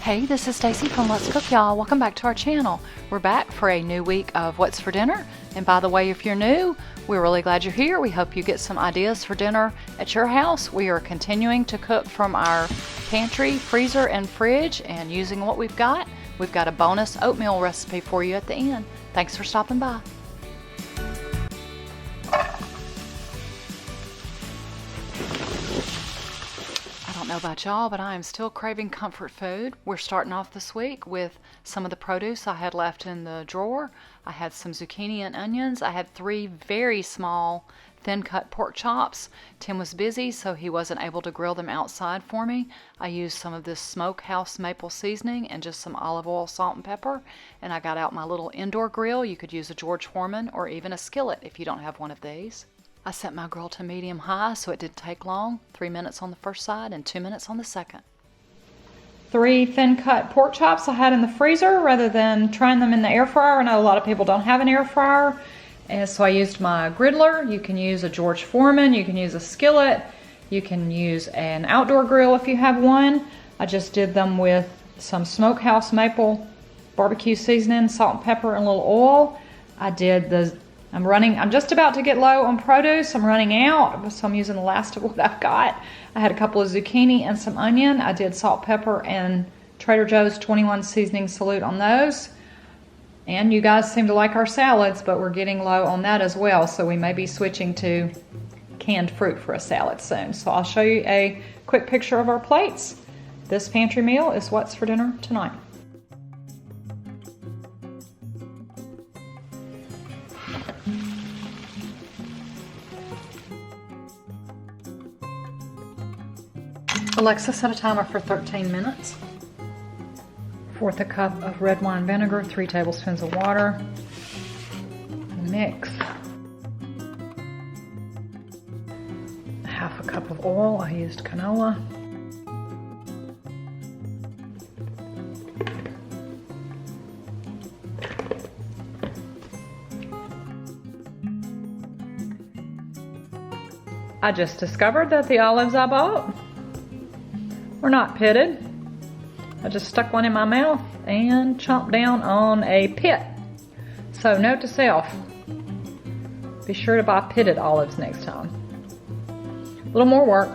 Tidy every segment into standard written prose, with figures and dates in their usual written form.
Hey, this is Stacy from Let's Cook, y'all. Welcome back to our channel. We're back for a new week of What's for Dinner. And by the way, if you're new, we're really glad you're here. We hope you get some ideas for dinner at your house. We are continuing to cook from our pantry, freezer, and fridge, and using what we've got. We've got a bonus oatmeal recipe for you at the end. Thanks for stopping by. I don't know about y'all, but I am still craving comfort food. We're starting off this week with some of the produce I had left in the drawer. I had some zucchini and onions. I had 3 very small thin cut pork chops. Tim was busy, so he wasn't able to grill them outside for me. I used some of this smokehouse maple seasoning and just some olive oil, salt, and pepper. And I got out my little indoor grill. You could use a George Foreman or even a skillet if you don't have one of these. I set my grill to medium high so it didn't take long. 3 minutes on the first side and 2 minutes on the second. 3 thin cut pork chops I had in the freezer rather than trying them in the air fryer. I know a lot of people don't have an air fryer, and so I used my griddler. You can use a George Foreman, you can use a skillet, you can use an outdoor grill if you have one. I just did them with some smokehouse maple barbecue seasoning, salt and pepper, and a little oil. I'm just about to get low on produce. I'm running out, so I'm using the last of what I've got. I had a couple of zucchini and some onion. I did salt, pepper, and Trader Joe's 21 seasoning salute on those. And you guys seem to like our salads, but we're getting low on that as well, so we may be switching to canned fruit for a salad soon. So I'll show you a quick picture of our plates. This pantry meal is what's for dinner tonight. Alexa, set a timer for 13 minutes. 1/4 cup of red wine vinegar, 3 tablespoons of water. Mix. 1/2 cup of oil. I used canola. I just discovered that the olives I bought were not pitted. I just stuck one in my mouth and chomped down on a pit. So note to self, be sure to buy pitted olives next time. A little more work,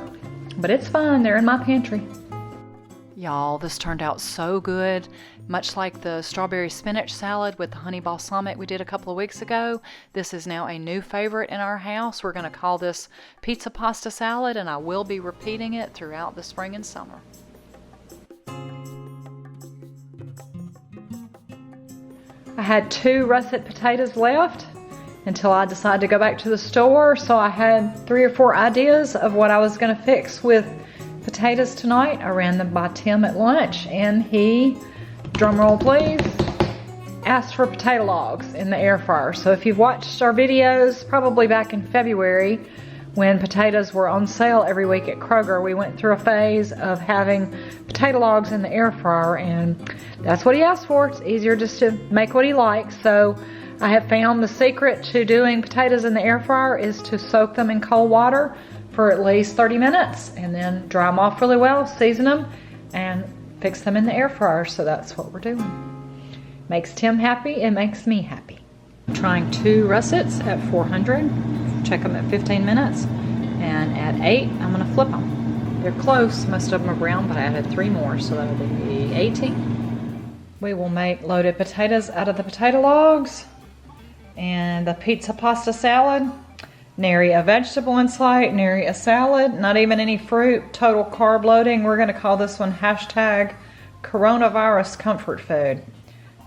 but it's fine. They're in my pantry. Y'all, this turned out so good. Much like the strawberry spinach salad with the honey balsamic we did a couple of weeks ago, this is now a new favorite in our house. We're going to call this pizza pasta salad, and I will be repeating it throughout the spring and summer. I had 2 russet potatoes left until I decided to go back to the store, so I had 3 or 4 ideas of what I was going to fix with potatoes tonight. I ran them by Tim at lunch, and he, drumroll please, asked for potato logs in the air fryer. So if you've watched our videos, probably back in February when potatoes were on sale every week at Kroger, we went through a phase of having potato logs in the air fryer, and that's what he asked for. It's easier just to make what he likes. So I have found the secret to doing potatoes in the air fryer is to soak them in cold water for at least 30 minutes and then dry them off really well, season them, and fix them in the air fryer. So that's what we're doing. Makes Tim happy, it makes me happy. I'm trying 2 russets at 400, check them at 15 minutes, and at 8 I'm gonna flip them. They're close, most of them are brown, but I added 3 more, so that'll be 18. We will make loaded potatoes out of the potato logs, and the pizza pasta salad. Nary a vegetable in sight, nary a salad, not even any fruit, total carb loading. We're gonna call this one hashtag coronavirus comfort food.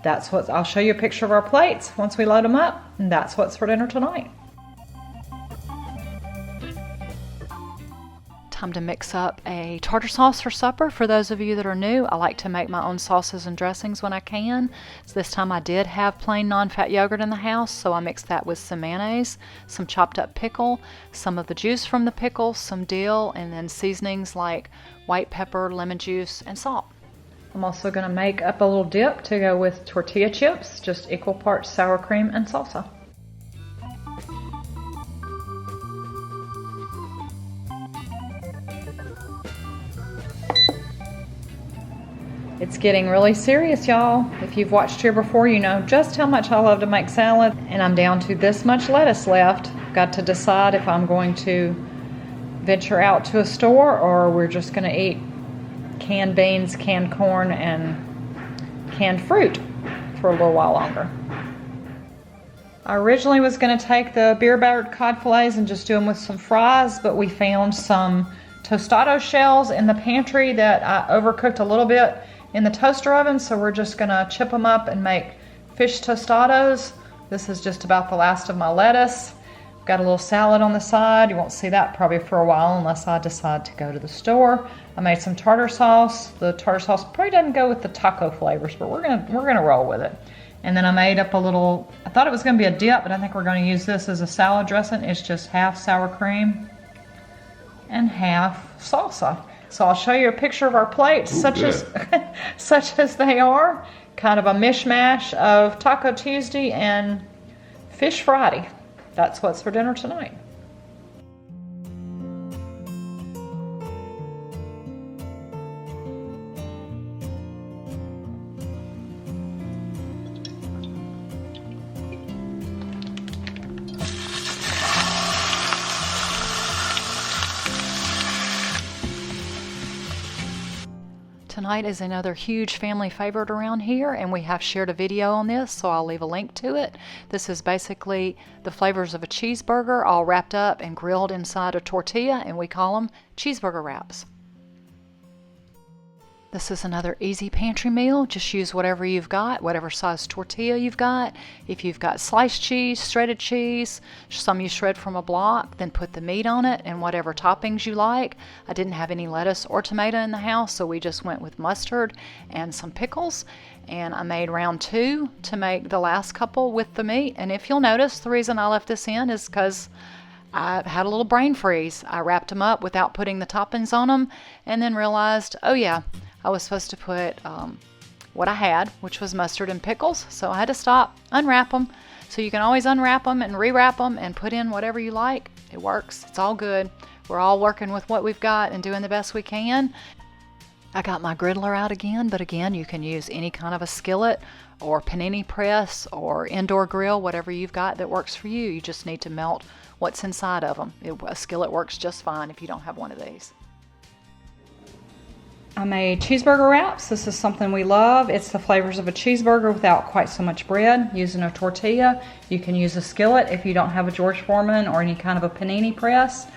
That's what, I'll show you a picture of our plates once we load them up, and that's what's for dinner tonight. Time to mix up a tartar sauce for supper. For those of you that are new, I like to make my own sauces and dressings when I can. So this time I did have plain non-fat yogurt in the house, so I mixed that with some mayonnaise, some chopped up pickle, some of the juice from the pickle, some dill, and then seasonings like white pepper, lemon juice, and salt. I'm also going to make up a little dip to go with tortilla chips, just equal parts sour cream and salsa. It's getting really serious, y'all. If you've watched here before, you know just how much I love to make salad. And I'm down to this much lettuce left. Got to decide if I'm going to venture out to a store or we're just going to eat canned beans, canned corn, and canned fruit for a little while longer. I originally was going to take the beer battered cod fillets and just do them with some fries, but we found some tostado shells in the pantry that I overcooked a little bit in the toaster oven, so we're just going to chip them up and make fish tostados. This is just about the last of my lettuce. Got a little salad on the side. You won't see that probably for a while unless I decide to go to the store. I made some tartar sauce. The tartar sauce probably doesn't go with the taco flavors, but we're gonna roll with it. And then I made up a little, I thought it was gonna be a dip, but I think we're gonna use this as a salad dressing. It's just half sour cream and half salsa. So I'll show you a picture of our plates, such as they are. Kind of a mishmash of Taco Tuesday and Fish Friday. That's what's for dinner tonight. Tonight is another huge family favorite around here, and we have shared a video on this, so I'll leave a link to it. This is basically the flavors of a cheeseburger all wrapped up and grilled inside a tortilla, and we call them cheeseburger wraps. This is another easy pantry meal. Just use whatever you've got, whatever size tortilla you've got. If you've got sliced cheese, shredded cheese, some you shred from a block, then put the meat on it and whatever toppings you like. I didn't have any lettuce or tomato in the house, so we just went with mustard and some pickles. And I made round 2 to make the last couple with the meat. And if you'll notice, the reason I left this in is because I had a little brain freeze. I wrapped them up without putting the toppings on them and then realized, oh yeah, I was supposed to put what I had, which was mustard and pickles, so I had to stop, unwrap them. So you can always unwrap them and rewrap them and put in whatever you like. It works. It's all good. We're all working with what we've got and doing the best we can. I got my griddler out again, but again, you can use any kind of a skillet or panini press or indoor grill, whatever you've got that works for you. You just need to melt what's inside of them. A skillet works just fine if you don't have one of these. I made cheeseburger wraps. This is something we love. It's the flavors of a cheeseburger without quite so much bread. Using a tortilla. You can use a skillet if you don't have a George Foreman or any kind of a panini press.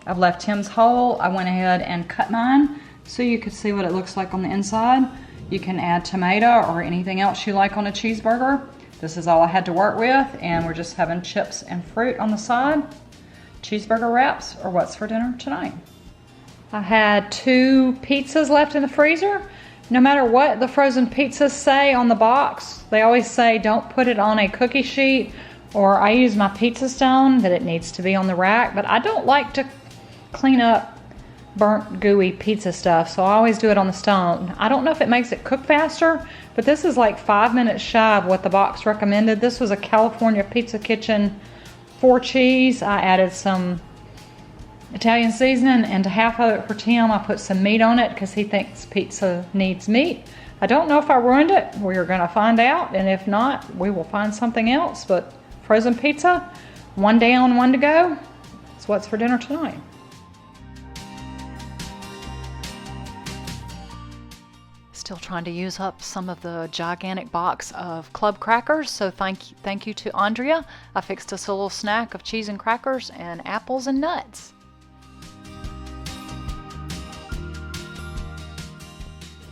I've left Tim's whole. I went ahead and cut mine so you could see what it looks like on the inside. You can add tomato or anything else you like on a cheeseburger. This is all I had to work with, and we're just having chips and fruit on the side. Cheeseburger wraps are what's for dinner tonight. I had 2 pizzas left in the freezer. No matter what the frozen pizzas say on the box, they always say don't put it on a cookie sheet, or I use my pizza stone that it needs to be on the rack, but I don't like to clean up burnt gooey pizza stuff, so I always do it on the stone. I don't know if it makes it cook faster, but this is like 5 minutes shy of what the box recommended. This was a California Pizza Kitchen 4 cheese. I added some Italian seasoning, and to half of it for Tim, I put some meat on it because he thinks pizza needs meat. I don't know if I ruined it. We're going to find out, and if not, we will find something else. But frozen pizza, 1 down, 1 to go. That's what's for dinner tonight. Still trying to use up some of the gigantic box of club crackers, so thank you to Andrea. I fixed us a little snack of cheese and crackers and apples and nuts.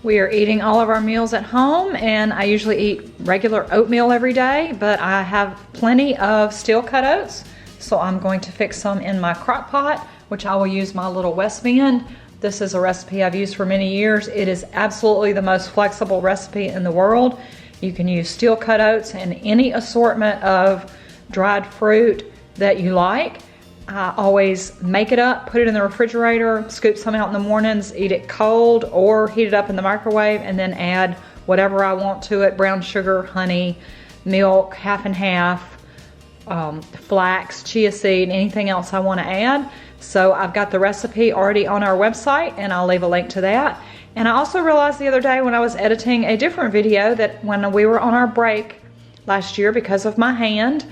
We are eating all of our meals at home, and I usually eat regular oatmeal every day, but I have plenty of steel cut oats, so I'm going to fix some in my crock pot, which I will use my little West Bend. This is a recipe I've used for many years. It is absolutely the most flexible recipe in the world. You can use steel cut oats and any assortment of dried fruit that you like. I always make it up, put it in the refrigerator, scoop some out in the mornings, eat it cold or heat it up in the microwave, and then add whatever I want to it: brown sugar, honey, milk, half and half, flax, chia seed, anything else I want to add. So I've got the recipe already on our website, and I'll leave a link to that. And I also realized the other day when I was editing a different video that when we were on our break last year, because of my hand,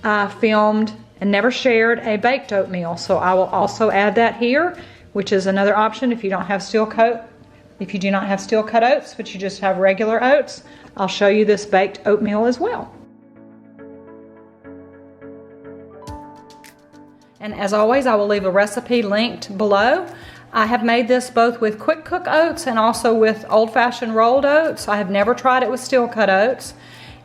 I filmed and never shared a baked oatmeal. So I will also add that here, which is another option if you don't have steel coat. If you do not have steel cut oats, but you just have regular oats, I'll show you this baked oatmeal as well. And as always, I will leave a recipe linked below. I have made this both with quick cook oats and also with old-fashioned rolled oats. I have never tried it with steel cut oats.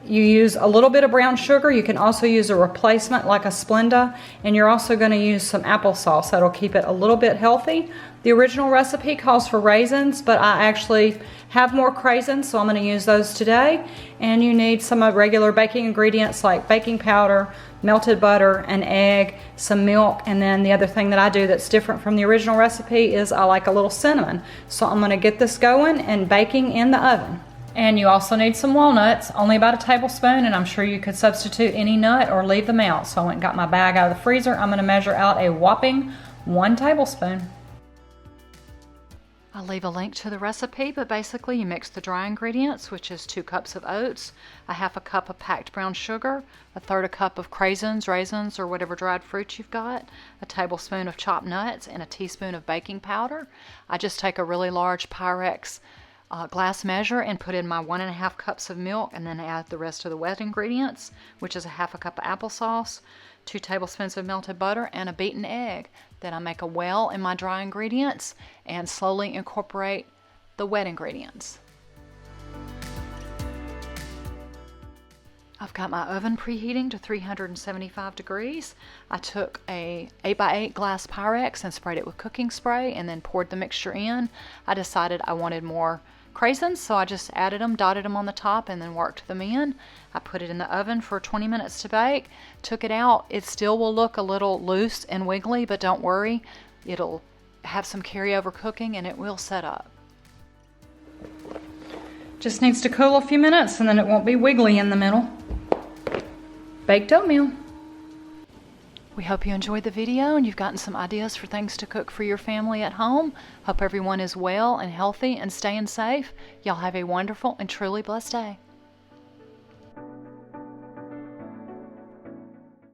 You use a little bit of brown sugar. You can also use a replacement like a Splenda, and you're also going to use some applesauce. That'll keep it a little bit healthy. The original recipe calls for raisins, but I actually have more craisins, so I'm going to use those today. And you need some regular baking ingredients like baking powder, melted butter, an egg, some milk, and then the other thing that I do that's different from the original recipe is I like a little cinnamon. So I'm going to get this going and baking in the oven. And you also need some walnuts, only about a tablespoon, and I'm sure you could substitute any nut or leave them out. So I went and got my bag out of the freezer. I'm going to measure out a whopping 1 tablespoon. I'll leave a link to the recipe, but basically you mix the dry ingredients, which is 2 cups of oats, a 1/2 cup of packed brown sugar, 1/3 cup of craisins, raisins, or whatever dried fruit you've got, a tablespoon of chopped nuts, and a teaspoon of baking powder. I just take a really large Pyrex glass measure and put in my 1.5 cups of milk, and then add the rest of the wet ingredients, which is a 1/2 cup of applesauce, 2 tablespoons of melted butter, and a beaten egg. Then I make a well in my dry ingredients and slowly incorporate the wet ingredients. I've got my oven preheating to 375 degrees. I took a 8x8 glass Pyrex and sprayed it with cooking spray and then poured the mixture in. I decided I wanted more craisins, so I just added them, dotted them on the top, and then worked them in. I put it in the oven for 20 minutes to bake, took it out. It still will look a little loose and wiggly, but don't worry. It'll have some carryover cooking and it will set up. Just needs to cool a few minutes and then it won't be wiggly in the middle. Baked oatmeal. We hope you enjoyed the video and you've gotten some ideas for things to cook for your family at home. Hope everyone is well and healthy and staying safe. Y'all have a wonderful and truly blessed day.